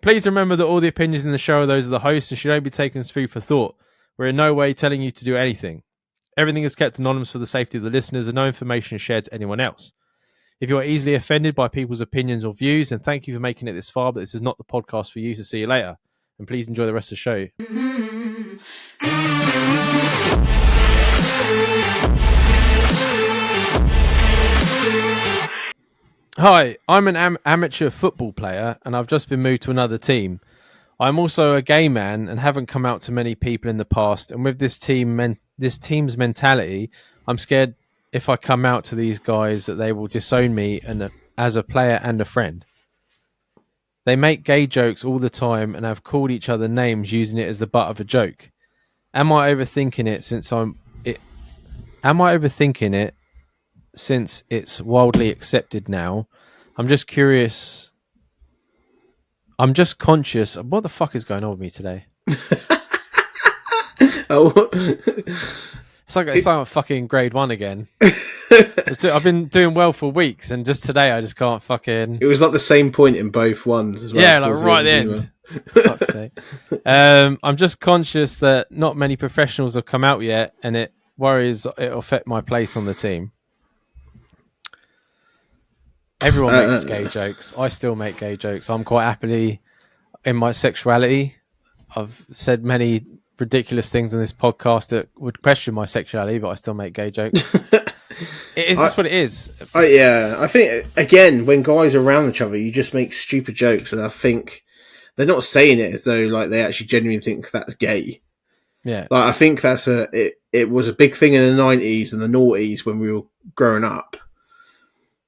Please remember that all the opinions in the show are those of the host and should only be taken as food for thought. We're in no way telling you to do anything. Everything is kept anonymous for the safety of the listeners and no information is shared to anyone else. If you are easily offended by people's opinions or views, then thank you for making it this far, but this is not the podcast for you, so see you later. And please enjoy the rest of the show. Hi, I'm an amateur football player and I've just been moved to another team. I'm also a gay man and haven't come out to many people in the past, and with this team's mentality, I'm scared if I come out to these guys that they will disown me and as a player and a friend. They make gay jokes all the time and have called each other names using it as the butt of a joke. Am I overthinking it since it's wildly accepted now? I'm just curious. I'm just conscious. What the fuck is going on with me today? It's like fucking grade 1 again. I've been doing well for weeks, and just today I just can't fucking. It was like the same point in both ones as well. Yeah, like right at the end. Fuck's sake. I'm just conscious that not many professionals have come out yet, and it worries it'll affect my place on the team. Everyone makes gay jokes. I still make gay jokes. I'm quite happily in my sexuality. I've said many ridiculous things on this podcast that would question my sexuality, but I still make gay jokes. It's just what it is. I think, again, when guys are around each other, you just make stupid jokes, and I think they're not saying it as though like they actually genuinely think that's gay. Yeah. Like, I think it was a big thing in the 90s and the noughties when we were growing up.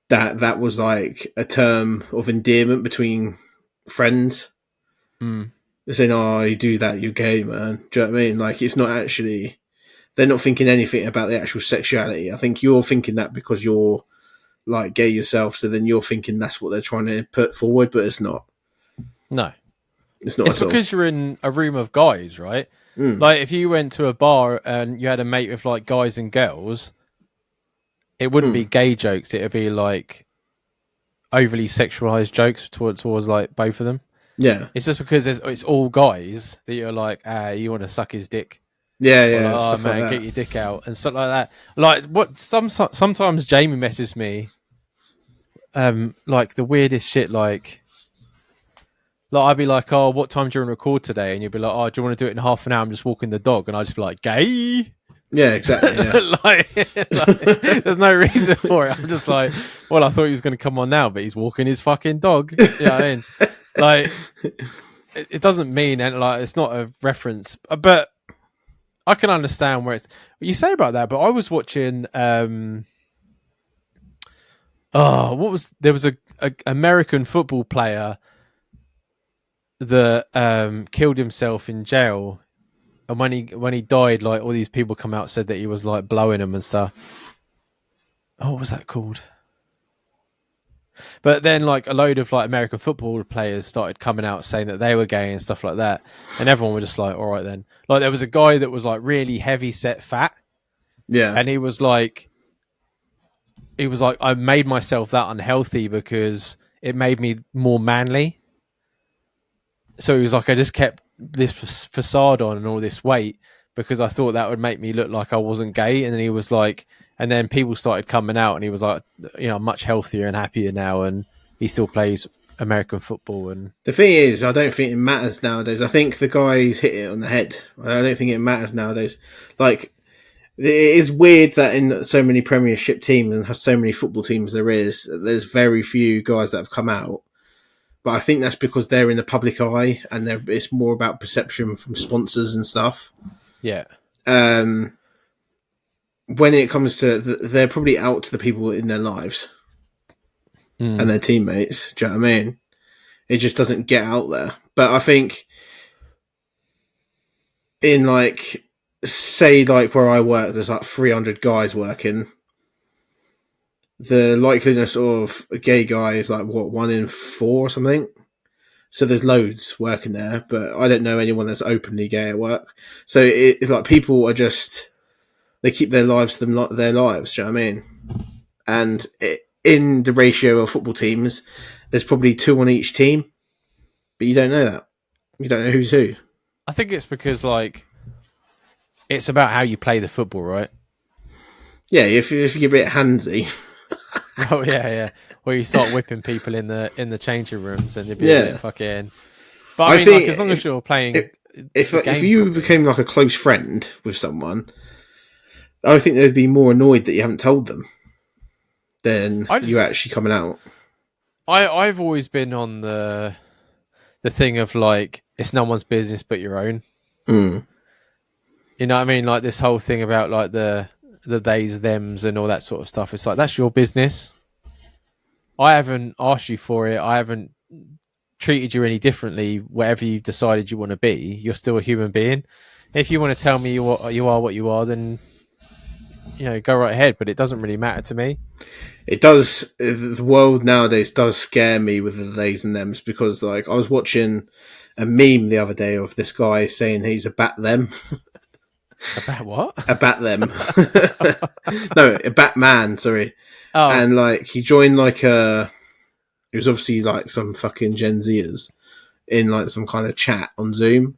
That was like a term of endearment between friends. Mm. They're saying, "Oh, you do that, you're gay, man." Do you know what I mean? Like, it's not actually. They're not thinking anything about the actual sexuality. I think you're thinking that because you're like gay yourself, so then you're thinking that's what they're trying to put forward, but it's not. No, it's not. It's because you're in a room of guys, right? Mm. Like if you went to a bar and you had a mate with like guys and girls, it wouldn't be gay jokes. It would be like overly sexualized jokes towards like both of them. Yeah, it's just because it's all guys that you're like, you want to suck his dick. Yeah. Like, oh man, like get your dick out and stuff like that. Like what? Sometimes Jamie messages me, like the weirdest shit. Like I'd be like, oh, what time do you want to record today? And you'd be like, oh, do you want to do it in half an hour? I'm just walking the dog, and I'd just be like, gay. Yeah, exactly. Yeah. like, there's no reason for it. I'm just like, well, I thought he was going to come on now, but he's walking his fucking dog. You know what I mean? Like, it doesn't mean, and like, it's not a reference, but I can understand where it's. What you say about that, but I was watching. There was a American football player that killed himself in jail. And when he died, like all these people come out said that he was like blowing him and stuff. Oh, what was that called? But then like a load of like American football players started coming out saying that they were gay and stuff like that. And everyone was just like, all right then. Like there was a guy that was like really heavy set fat. Yeah. And he was like, I made myself that unhealthy because it made me more manly. So he was like, I just kept this facade on and all this weight because I thought that would make me look like I wasn't gay. And then he was like, and then people started coming out and he was like, you know, much healthier and happier now. And he still plays American football. And the thing is, I don't think it matters nowadays. I think the guys hit it on the head. I don't think it matters nowadays. Like, it is weird that in so many Premiership teams and so many football teams there's very few guys that have come out. But I think that's because they're in the public eye and it's more about perception from sponsors and stuff. Yeah. When it comes to... they're probably out to the people in their lives and their teammates. Do you know what I mean? It just doesn't get out there. But I think in like... say like where I work, there's like 300 guys working. The likeliness of a gay guy is like, what, 1 in 4 or something? So there's loads working there, but I don't know anyone that's openly gay at work. So it's like people are just, they keep their lives to their lives, do you know what I mean? And in the ratio of football teams, there's probably 2 on each team. but you don't know that. You don't know who's who. I think it's because like it's about how you play the football, right? Yeah, if you're a bit handsy, Oh yeah, yeah. Where you start whipping people in the changing rooms, and you'd be a bit yeah. fucking. But I I mean, like as think long as you're if playing if the if game you properly, became like a close friend with someone, I think they'd be more annoyed that you haven't told them than I you just actually coming out. I've always been on the thing of like it's no one's business but your own. Mm. You know what I mean? Like this whole thing about like the theys, thems, and all that sort of stuff. It's like that's your business. I haven't asked you for it. I haven't treated you any differently. Whatever you decided you want to be, you're still a human being. If you want to tell me you are what you are, then go right ahead. But it doesn't really matter to me. It does. The world nowadays does scare me with the theys and thems because, like, I was watching a meme the other day of this guy saying he's a bat them, About what? a bat them, no, a Batman. Sorry, Oh, and like he joined like a. It was obviously like some fucking Gen Zers in like some kind of chat on Zoom,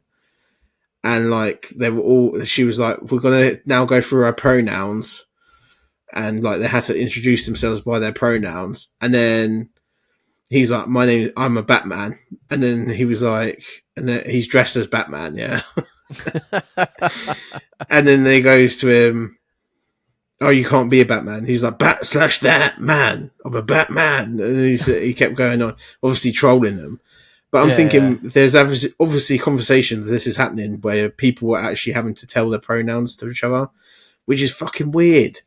and like they were all. She was like, "We're gonna now go through our pronouns." And like they had to introduce themselves by their pronouns, and then he's like, I'm a Batman. And then he was like, and then he's dressed as Batman, yeah. And then they goes to him, oh, you can't be a Batman. He's like, Bat slash that man. I'm a Batman. And he kept going on, obviously trolling them. But I'm yeah, yeah. thinking there's obviously conversations this is happening where people are actually having to tell their pronouns to each other, which is fucking weird.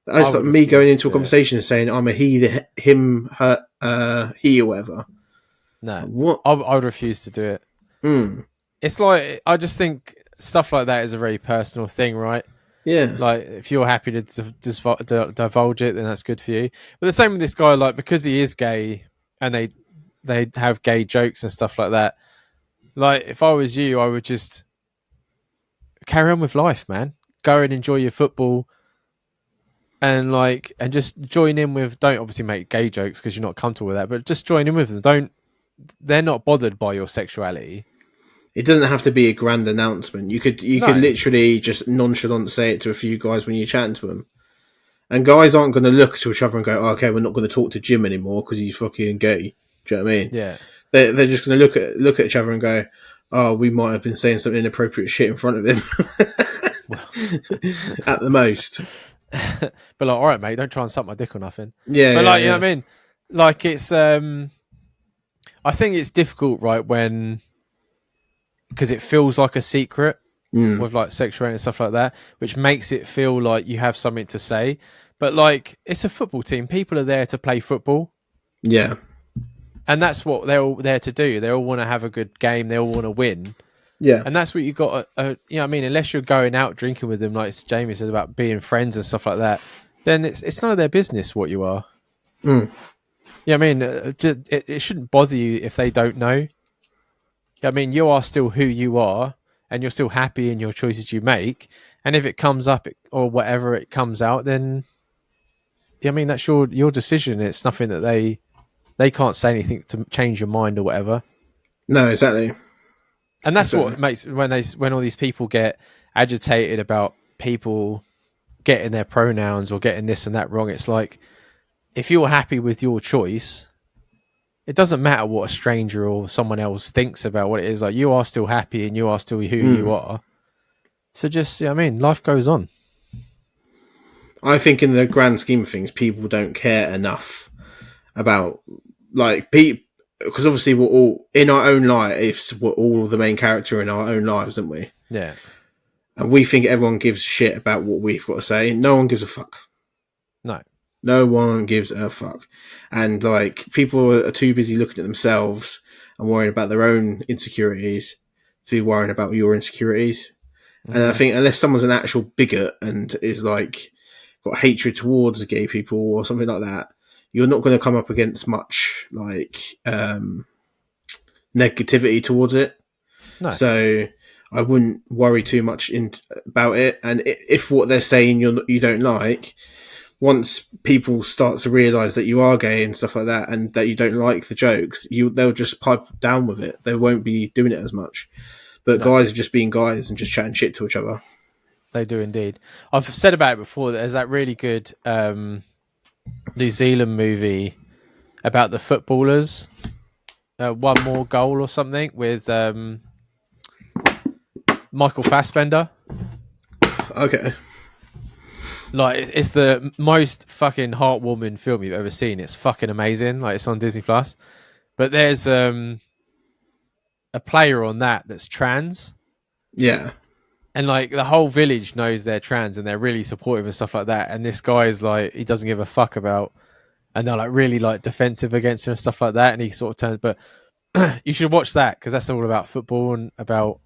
I That's like would me going refuse to into a do it. conversation saying I'm a he, him, her, he, or whatever. No, What? I would refuse to do it. Mm, It's like I just think stuff like that is a very personal thing, right? yeah. Like if you're happy to divulge it, then that's good for you. But the same with this guy, like because he is gay and they have gay jokes and stuff like that. Like if I was you, I would just carry on with life, man. Go and enjoy your football and just join in with. Don't obviously make gay jokes because you're not comfortable with that, but just join in with them. Don't. They're not bothered by your sexuality. It doesn't have to be a grand announcement. You could No. literally just nonchalant say it to a few guys when you're chatting to them. And guys aren't going to look to each other and go, oh, "Okay, we're not going to talk to Jim anymore because he's fucking gay." Do you know what I mean? Yeah. They're just going to look at each other and go, "Oh, we might have been saying some inappropriate shit in front of him." Well, At the most. but like, all right, mate, don't try and suck my dick or nothing. Yeah, But yeah, like, you know yeah. what I mean? Like, it's I think it's difficult, right? When because it feels like a secret Mm, with like sexuality and stuff like that, which makes it feel like you have something to say. But like, it's a football team. People are there to play football, yeah, and that's what they're all there to do. They all want to have a good game. They all want to win, yeah. and that's what you got. You know what I mean? Unless you're going out drinking with them, like Jamie said about being friends and stuff like that, then it's none of their business what you are. Mm. Yeah, I mean, it shouldn't bother you if they don't know. I mean, you are still who you are, and you're still happy in your choices you make. And if it comes up or whatever it comes out, then I mean that's your decision. It's nothing that they can't say anything to change your mind or whatever. No, exactly. And that's Exactly. what makes when all these people get agitated about people getting their pronouns or getting this and that wrong. It's like if you're happy with your choice, it doesn't matter what a stranger or someone else thinks about what it is. Like you are still happy and you are still who you Mm. are. So just, I mean, life goes on. I think in the grand scheme of things, people don't care enough about like people because obviously we're all in our own lives. We're all the main character in our own lives, aren't we? Yeah. And we think everyone gives a shit about what we've got to say. No one gives a fuck. No. No one gives a fuck. And like people are too busy looking at themselves and worrying about their own insecurities to be worrying about your insecurities. And I Mm. think unless someone's an actual bigot and is like got hatred towards gay people or something like that, you're not going to come up against much like negativity towards it. No. So I wouldn't worry too much about it. And if what they're saying you don't like, once people start to realise that you are gay and stuff like that, and that you don't like the jokes, they'll just pipe down with it. They won't be doing it as much. But No, guys are just being guys and just chatting shit to each other. they do indeed. I've said about it before that there's that really good New Zealand movie about the footballers. One More Goal or something with Michael Fassbender. Okay. Like it's the most fucking heartwarming film you've ever seen. It's fucking amazing. Like it's on Disney Plus. But there's a player on that that's trans, Yeah. and like the whole village knows they're trans and they're really supportive and stuff like that. And this guy is like he doesn't give a fuck about, and they're like really like defensive against him and stuff like that. And he sort of turns, but you should watch that because that's all about football and about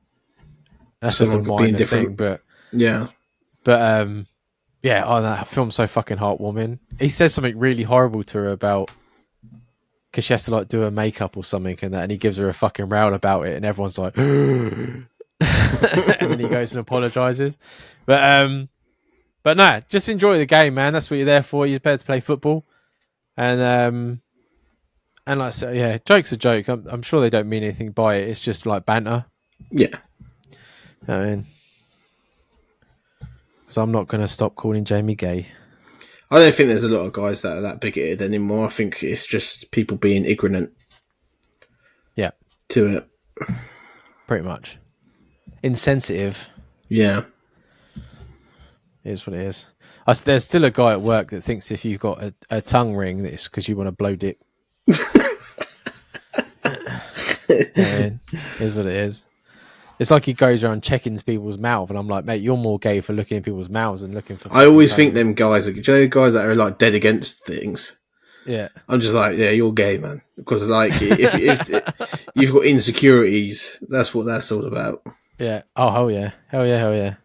that's just a Someone being minor thing, different. Yeah. but yeah, oh, that film's so fucking heartwarming. He says something really horrible to her about because she has to like do her makeup or something and that, and he gives her a fucking row about it, and everyone's like, and then he goes and apologizes. But no, just enjoy the game, man. That's what you're there for. You're there to play football, and like I said, yeah, joke's a joke. I'm sure they don't mean anything by it. It's just like banter. Yeah. I mean, because I'm not going to stop calling Jamie gay. I don't think there's a lot of guys that are that bigoted anymore. I think it's just people being ignorant. Yeah, to it. pretty much. Insensitive. Yeah. Is what it is. There's still a guy at work that thinks if you've got a tongue ring, that it's because you want to blow dick. Is what it is. It's like he goes around checking people's mouth, and I'm like, mate, you're more gay for looking in people's mouths and looking for. I always think them guys, do you know, guys that are like dead against things. Yeah, I'm just like, yeah, you're gay, man. Because like, if you've got insecurities, that's what that's all about. yeah. Oh, hell yeah, hell yeah, hell yeah.